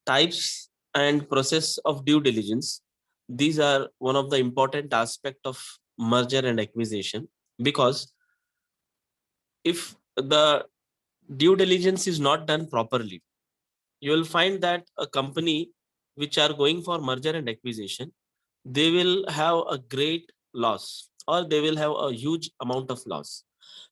Types and process of due diligence. These are one of the important aspect of merger and acquisition, because if the due diligence is not done properly, you will find that a company which are going for merger and acquisition, they will have a great loss, or they will have a huge amount of loss.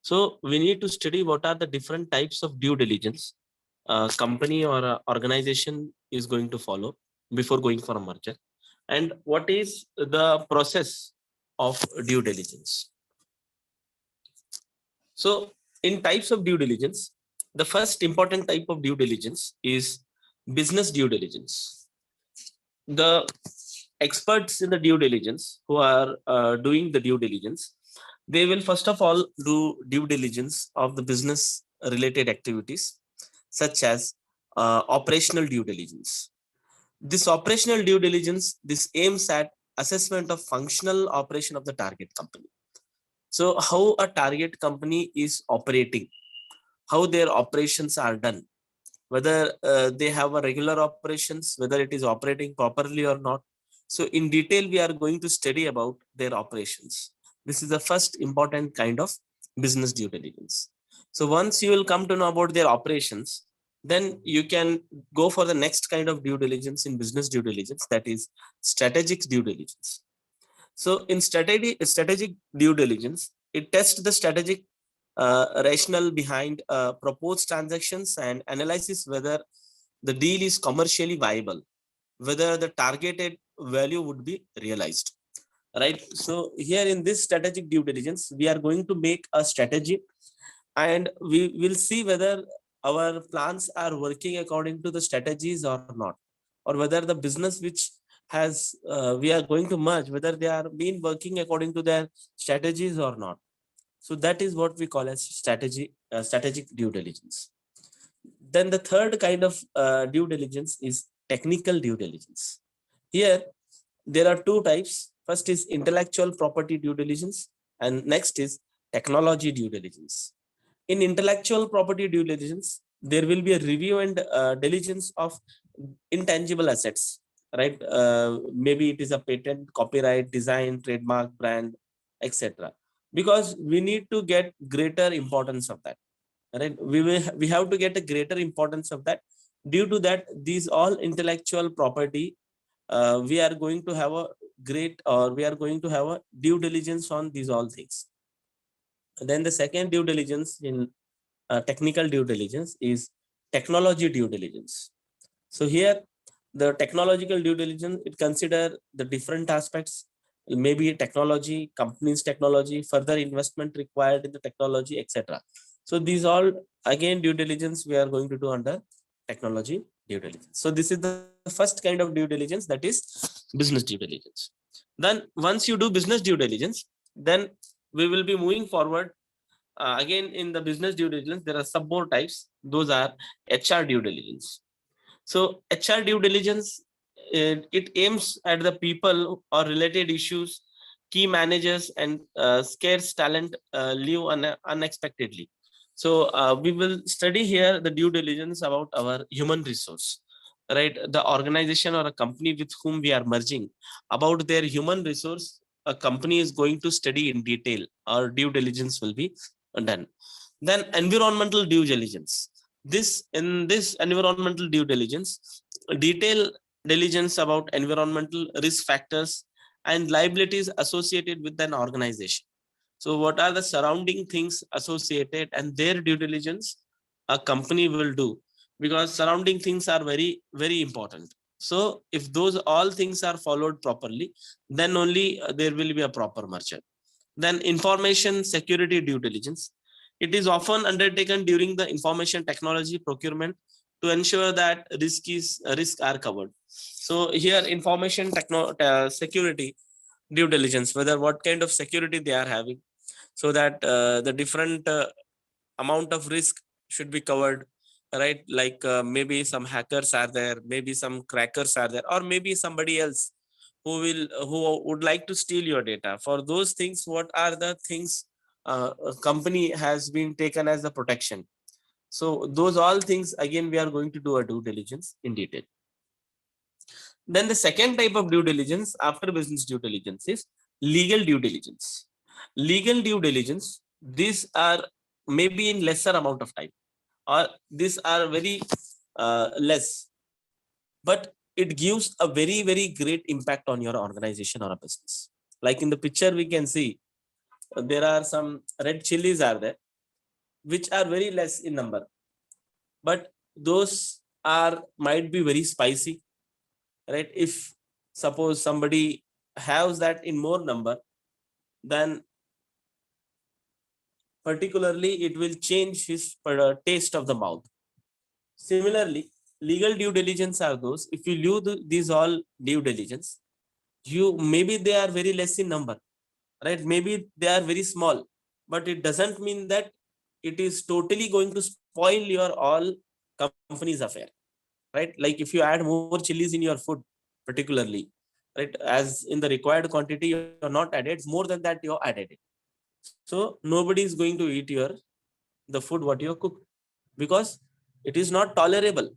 So we need to study what are the different types of due diligence a company or a organization is going to follow before going for a merger, and what is the process of due diligence. So in types of due diligence, the first important type of due diligence is business due diligence. The experts in the due diligence who are doing the due diligence, they will first of all do due diligence of the business related activities, such as operational due diligence. This operational due diligence, this aims at assessment of functional operation of the target company. So how a target company is operating, how their operations are done, whether they have a regular operations, whether it is operating properly or not. So in detail, we are going to study about their operations. This is the first important kind of business due diligence. So once you will come to know about their operations, then you can go for the next kind of due diligence in business due diligence, that is strategic due diligence. So in strategic due diligence, it tests the strategic rationale behind proposed transactions and analyzes whether the deal is commercially viable, whether the targeted value would be realized. Right. So here in this strategic due diligence, we are going to make a strategy, and we will see whether our plans are working according to the strategies or not, or whether the business which has we are going to merge, whether they are been working according to their strategies or not. So that is what we call as strategic due diligence. Then the third kind of due diligence is technical due diligence. Here there are two types. First is intellectual property due diligence, and next is technology due diligence. In intellectual property due diligence, there will be a review and diligence of intangible assets, right? Maybe it is a patent, copyright, design, trademark, brand, etc. Because we need to get greater importance of that, right? We have to get a greater importance of that. Due to that, these all intellectual property, we are going to have a great, or we are going to have a due diligence on these all things. Then the second due diligence in technical due diligence is technology due diligence. So here the technological due diligence, it consider the different aspects, maybe technology, company's technology, further investment required in the technology, etc. So these all again due diligence we are going to do under technology due diligence. So this is the first kind of due diligence, that is business due diligence. Then once you do business due diligence, then we will be moving forward. Again, in the business due diligence, there are some more types. Those are HR due diligence. So HR due diligence, it aims at the people or related issues, key managers, and scarce talent leave unexpectedly. So we will study here the due diligence about our human resource, right? The organization or a company with whom we are merging, about their human resource, a company is going to study in detail, or due diligence will be done. Then environmental due diligence. In this environmental due diligence, detail diligence about environmental risk factors and liabilities associated with an organization. So what are the surrounding things associated, and their due diligence a company will do, because surrounding things are very, very important. So if those all things are followed properly, then only there will be a proper merger. Then information security due diligence. It is often undertaken during the information technology procurement to ensure that risks are covered. So here information security due diligence, whether what kind of security they are having, so that the different amount of risk should be covered, right? Like maybe some hackers are there, maybe some crackers are there, or maybe somebody else who would like to steal your data. For those things, what are the things a company has been taken as the protection? So those all things again we are going to do a due diligence in detail. Then the second type of due diligence after business due diligence is legal due diligence. Legal due diligence, these are maybe in lesser amount of time, or these are very less, but it gives a very great impact on your organization or a business. Like in the picture we can see there are some red chilies are there, which are very less in number, but those are might be very spicy, right? If suppose somebody has that in more number, then particularly it will change his taste of the mouth. Similarly, legal due diligence are those, if you do these all due diligence, you maybe they are very less in number, right? Maybe they are very small, but it doesn't mean that it is totally going to spoil your all company's affair, right? Like if you add more chilies in your food, particularly, right, as in the required quantity you're not added, more than that you added it. So nobody is going to eat your the food what you cook, because it is not tolerable.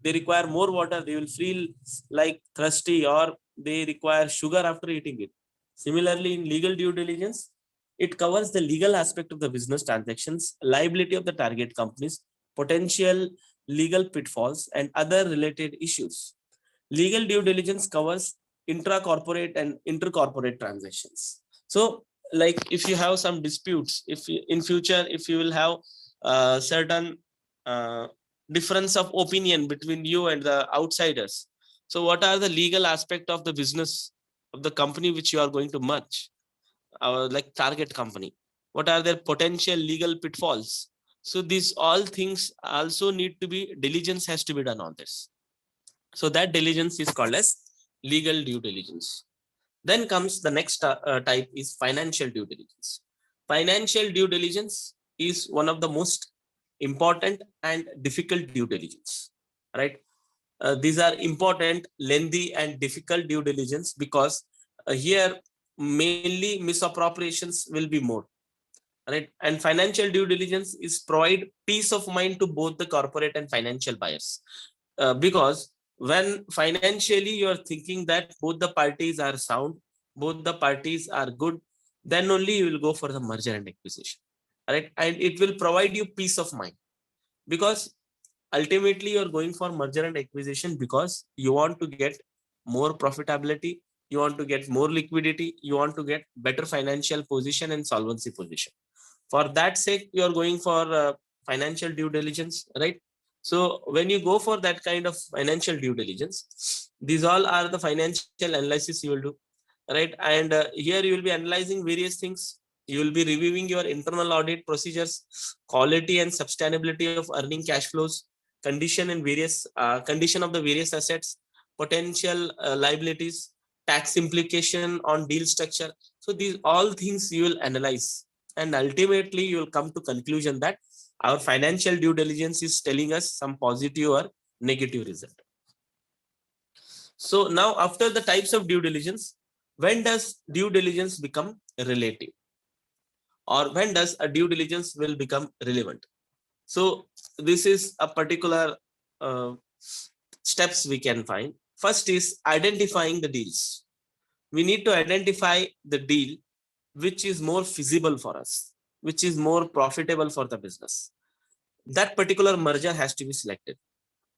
They require more water, they will feel like thirsty, or they require sugar after eating it. Similarly, in legal due diligence, it covers the legal aspect of the business transactions, liability of the target companies, potential legal pitfalls, and other related issues. Legal due diligence covers intra-corporate and intercorporate transactions. So, like if you have some disputes, if you, in future, if you will have certain uh, difference of opinion between you and the outsiders, so what are the legal aspect of the business of the company which you are going to merge, like target company? What are their potential legal pitfalls? So these all things also need to be diligence has to be done on this. So that diligence is called as legal due diligence. Then comes the next type is financial due diligence. Financial due diligence is one of the most important and difficult due diligence, right? These are important, lengthy, and difficult due diligence because here mainly misappropriations will be more, right? And financial due diligence is provide peace of mind to both the corporate and financial buyers, because when financially you are thinking that both the parties are sound, both the parties are good, then only you will go for the merger and acquisition, right? And it will provide you peace of mind, because ultimately you're going for merger and acquisition because you want to get more profitability, you want to get more liquidity, you want to get better financial position and solvency position. For that sake you are going for financial due diligence, right? So when you go for that kind of financial due diligence, these all are the financial analysis you will do, right? And here you will be analyzing various things. You will be reviewing your internal audit procedures, quality and sustainability of earning cash flows, condition and various condition of the various assets, potential liabilities, tax implication on deal structure. So these all things you will analyze, and ultimately you will come to conclusion that our financial due diligence is telling us some positive or negative result. So now after the types of due diligence, when does due diligence become relative, or when does a due diligence will become relevant? So this is a particular steps we can find. First is identifying the deals. We need to identify the deal which is more feasible for us, which is more profitable for the business. That particular merger has to be selected.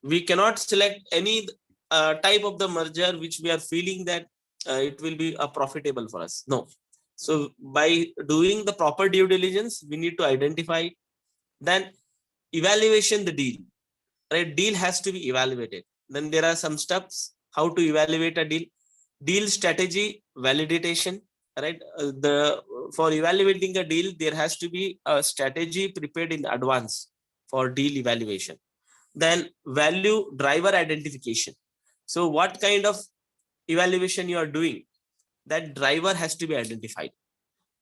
We cannot select any type of the merger which we are feeling that it will be profitable for us. No. So by doing the proper due diligence, we need to identify, then evaluation the deal, right? Deal has to be evaluated. Then there are some steps how to evaluate a deal strategy validation, right? The for evaluating a deal there has to be a strategy prepared in advance for deal evaluation. Then value driver identification. So what kind of evaluation you are doing, that driver has to be identified.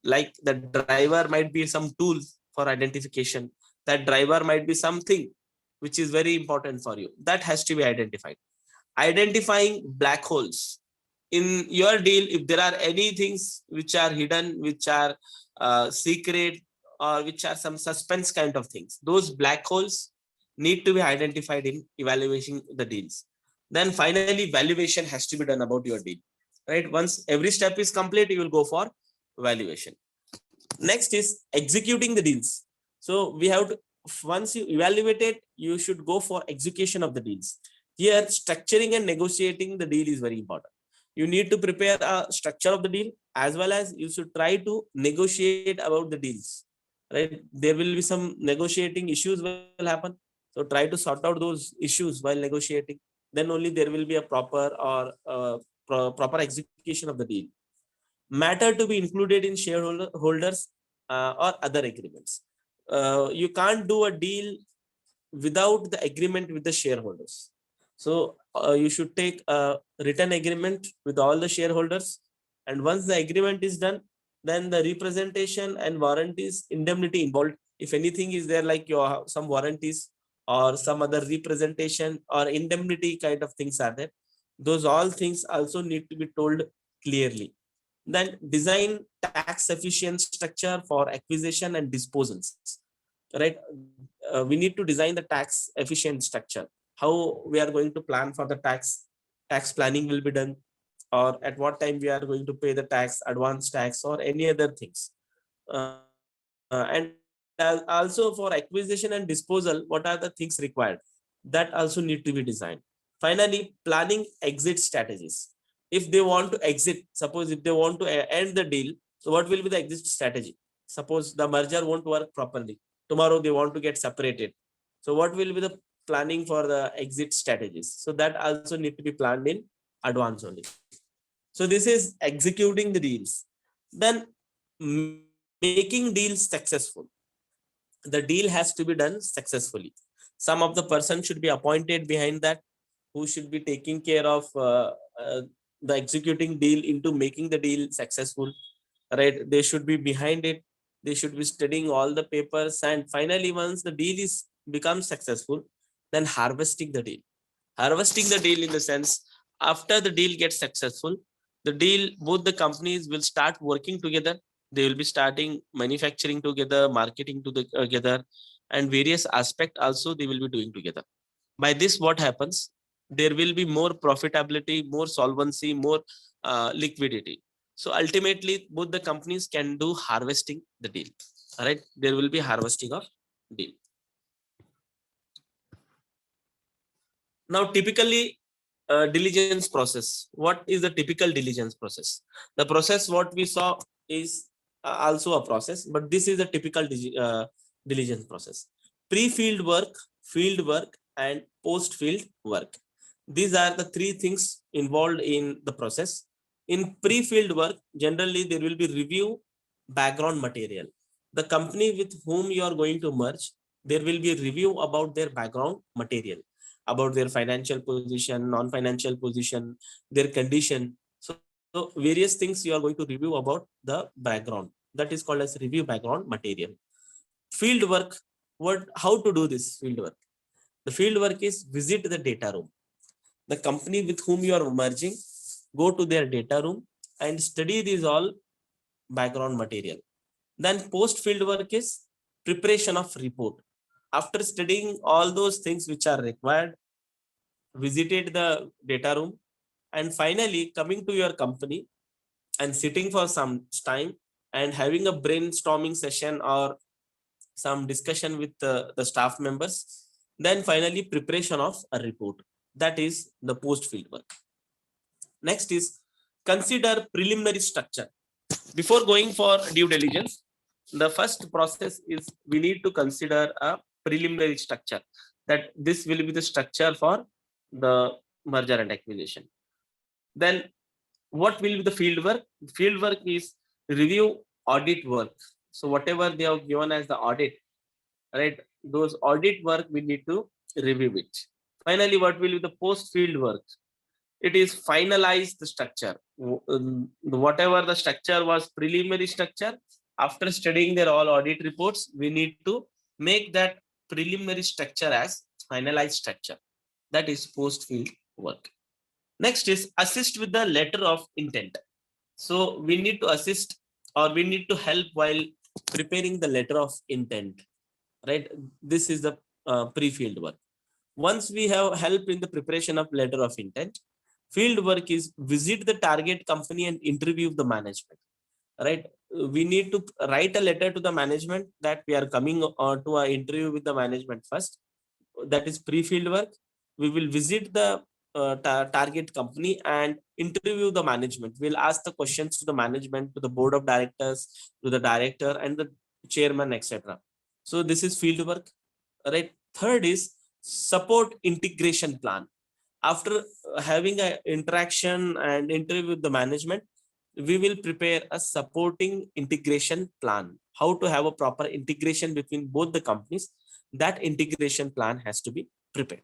Like the driver might be some tool for identification, that driver might be something which is very important for you, that has to be identified. Identifying black holes in your deal, if there are any things which are hidden, which are secret, or which are some suspense kind of things, those black holes need to be identified in evaluating the deals. Then finally, valuation has to be done about your deal, right? Once every step is complete, you will go for valuation. Next is executing the deals. So we have to, once you evaluate it, you should go for execution of the deals. Here, structuring and negotiating the deal is very important. You need to prepare a structure of the deal, as well as you should try to negotiate about the deals, right? There will be some negotiating issues will happen. So try to sort out those issues while negotiating. Then only there will be a proper or proper execution of the deal. Matter to be included in shareholders or other agreements. You can't do a deal without the agreement with the shareholders. So you should take a written agreement with all the shareholders. And once the agreement is done, then the representation and warranties, indemnity involved. If anything is there, like your some warranties or some other representation or indemnity kind of things are there, those all things also need to be told clearly. Then design tax efficient structure for acquisition and disposals, right? We need to design the tax efficient structure, how we are going to plan for the tax planning will be done, or at what time we are going to pay the tax, advance tax, or any other things. And also for acquisition and disposal, what are the things required, that also need to be designed. Finally, planning exit strategies. If they want to exit, suppose if they want to end the deal, so what will be the exit strategy? Suppose the merger won't work properly, tomorrow they want to get separated, so what will be the planning for the exit strategies? So that also need to be planned in advance only. So this is executing the deals. Then making deals successful. The deal has to be done successfully. Some of the person should be appointed behind that, who should be taking care of the executing deal into making the deal successful, right? They should be behind it. They should be studying all the papers, and finally once the deal is becomes successful, then harvesting the deal. Harvesting the deal in the sense, after the deal gets successful, the deal, both the companies will start working together. They will be starting manufacturing together, marketing together, and various aspect also they will be doing together. By this, what happens? There will be more profitability, more solvency, more liquidity. So ultimately, both the companies can do harvesting the deal. All right, there will be harvesting of deal. Now, typically, diligence process. What is the typical diligence process? The process what we saw is also a process, but this is a typical diligence process. Pre-field work, field work, and post-field work. These are the three things involved in the process. In pre-field work, generally there will be review background material. The company with whom you are going to merge, there will be a review about their background material, about their financial position, non-financial position, their condition. So various things you are going to review about the background. That is called as review background material. Field work, how to do this field work? The field work is visit the data room. The company with whom you are merging, go to their data room and study these all background material. Then post field work is preparation of report. After studying all those things which are required, visited the data room, and finally coming to your company and sitting for some time and having a brainstorming session or some discussion with the staff members. Then finally preparation of a report. That is the post field work. Next is consider preliminary structure. Before going for due diligence, the first process is we need to consider a preliminary structure, that this will be the structure for the merger and acquisition. Then what will be the field work? Field work is review audit work. So whatever they have given as the audit, right, those audit work we need to review it. Finally, what will be the post field work? It is finalize the structure. Whatever the structure was preliminary structure, after studying their all audit reports, we need to make that preliminary structure as finalized structure. That is post field work. Next is assist with the letter of intent. So we need to assist, or we need to help while preparing the letter of intent, right? This is the pre-field work. Once we have help in the preparation of letter of intent, field work is visit the target company and interview the management, right? We need to write a letter to the management that we are coming to an interview with the management first. That is pre-field work. We will visit the target company and interview the management. We'll ask the questions to the management, to the board of directors, to the director and the chairman, etc. So this is field work, right? Third is support integration plan. After having an interaction and interview with the management, we will prepare a supporting integration plan, how to have a proper integration between both the companies. That integration plan has to be prepared.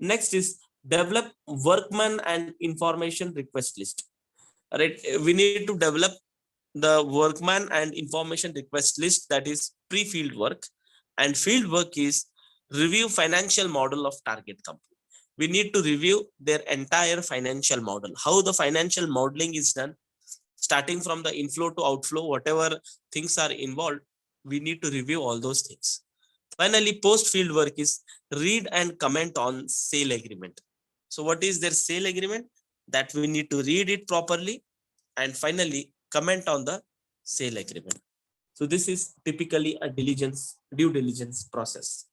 Next is develop workman and information request list, right? We need to develop the workman and information request list, that is pre-field work. And field work is review financial model of target company. We need to review their entire financial model, how the financial modeling is done, starting from the inflow to outflow, whatever things are involved, we need to review all those things. Finally, post field work is read and comment on sale agreement. So what is their sale agreement? That we need to read it properly and finally comment on the sale agreement. So this is typically a due diligence process.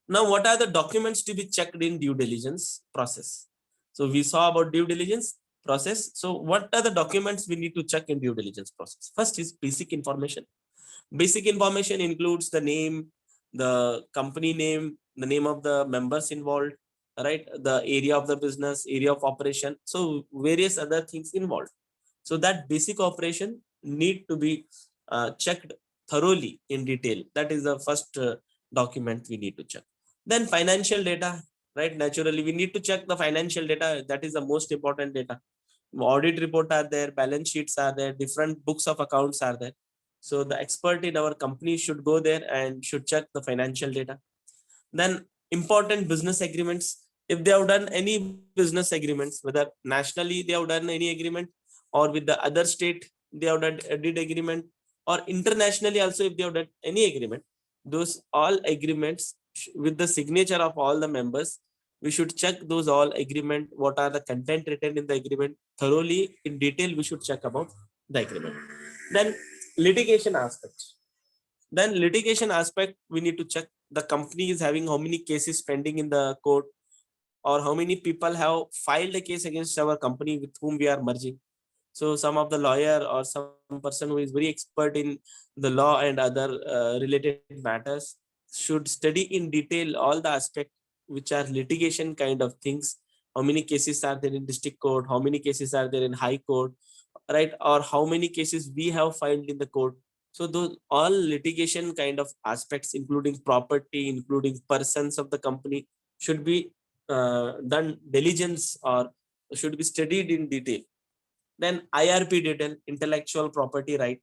Now, what are the documents to be checked in due diligence process? So we saw about due diligence process. So what are the documents we need to check in due diligence process? First is basic information. Basic information includes the name, the company name, the name of the members involved, right? The area of the business, area of operation. So various other things involved. So that basic operation need to be checked thoroughly in detail. That is the first document we need to check. Then financial data, right? Naturally, we need to check the financial data. That is the most important data. Audit report are there, balance sheets are there, different books of accounts are there. So the expert in our company should go there and should check the financial data. Then important business agreements. If they have done any business agreements, whether nationally they have done any agreement or with the other state they have done did agreement, or internationally also if they have done any agreement, those all agreements with the signature of all the members, we should check those all agreement, what are the content written in the agreement thoroughly in detail. We should check about the agreement. Then litigation aspects. Then litigation aspect, we need to check the company is having how many cases pending in the court, or how many people have filed a case against our company with whom we are merging. So some of the lawyer or some person who is very expert in the law and other related matters should study in detail all the aspects which are litigation kind of things. How many cases are there in district court? How many cases are there in high court? Right? Or how many cases we have filed in the court? So those all litigation kind of aspects, including property, including persons of the company, should be done diligence or should be studied in detail. Then IRP detail, intellectual property right,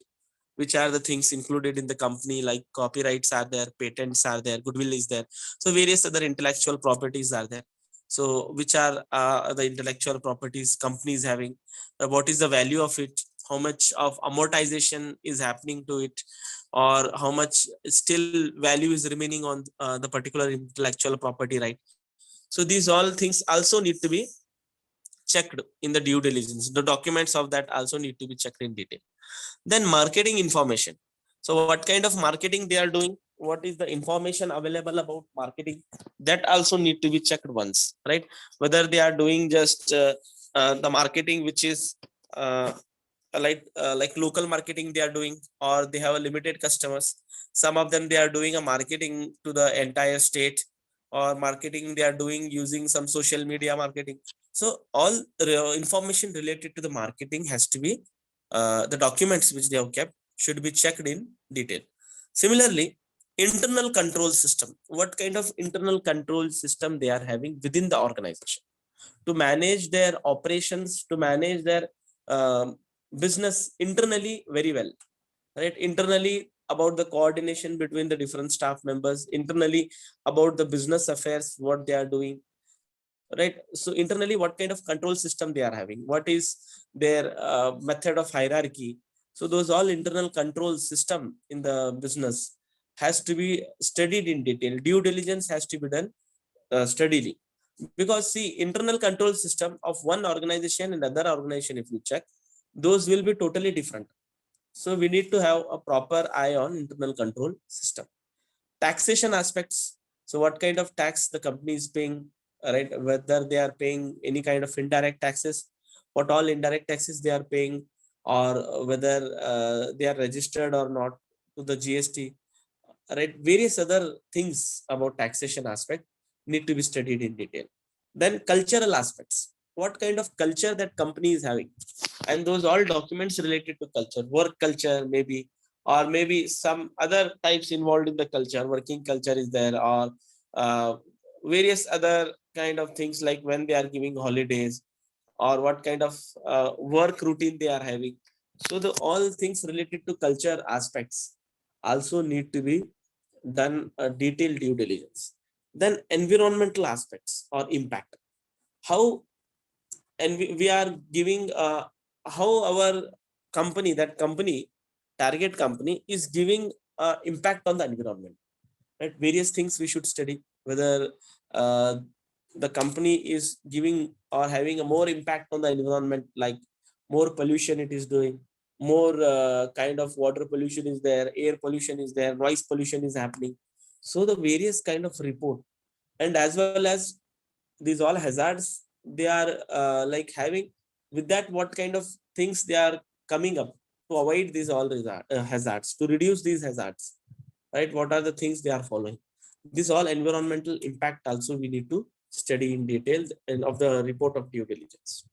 which are the things included in the company, like copyrights are there, patents are there, goodwill is there. So various other intellectual properties are there. So which are the intellectual properties companies having, what is the value of it, how much of amortization is happening to it, or how much still value is remaining on the particular intellectual property right. So these all things also need to be checked in the due diligence. The documents of that also need to be checked in detail. Then marketing information. So what kind of marketing they are doing, what is the information available about marketing, that also need to be checked once, right? Whether they are doing just the marketing which is like local marketing they are doing, or they have a limited customers. Some of them they are doing a marketing to the entire state, or marketing they are doing using some social media marketing. So all information related to the marketing has to be the documents which they have kept should be checked in detail. Similarly, internal control system, what kind of internal control system they are having within the organization to manage their operations, to manage their business internally very well, right? Internally about the coordination between the different staff members, internally about the business affairs, what they are doing, right? So internally what kind of control system they are having, what is their method of hierarchy. So those all internal control system in the business, has to be studied in detail. Due diligence has to be done steadily, because see, internal control system of one organization and other organization, if you check, those will be totally different. So we need to have a proper eye on internal control system. Taxation aspects. So what kind of tax the company is paying, right? Whether they are paying any kind of indirect taxes, what all indirect taxes they are paying, or whether they are registered or not to the GST, right? Various other things about taxation aspect need to be studied in detail. Then cultural aspects. What kind of culture that company is having, and those all documents related to culture, work culture maybe, or maybe some other types involved in the culture, working culture is there, or various other kind of things like when they are giving holidays, or what kind of work routine they are having. So the all things related to culture aspects also need to be done a detailed due diligence. Then environmental aspects or impact. How, and we are giving how our company, that company, target company is giving impact on the environment, right? Various things we should study, whether uh, the company is giving or having a more impact on the environment, like more pollution it is doing, more kind of water pollution is there, air pollution is there, noise pollution is happening. So the various kind of report, and as well as these all hazards they are like having, with that what kind of things they are coming up to avoid these all hazards, to reduce these hazards, right? What are the things they are following? This all environmental impact also we need to study in detail and of the report of due diligence.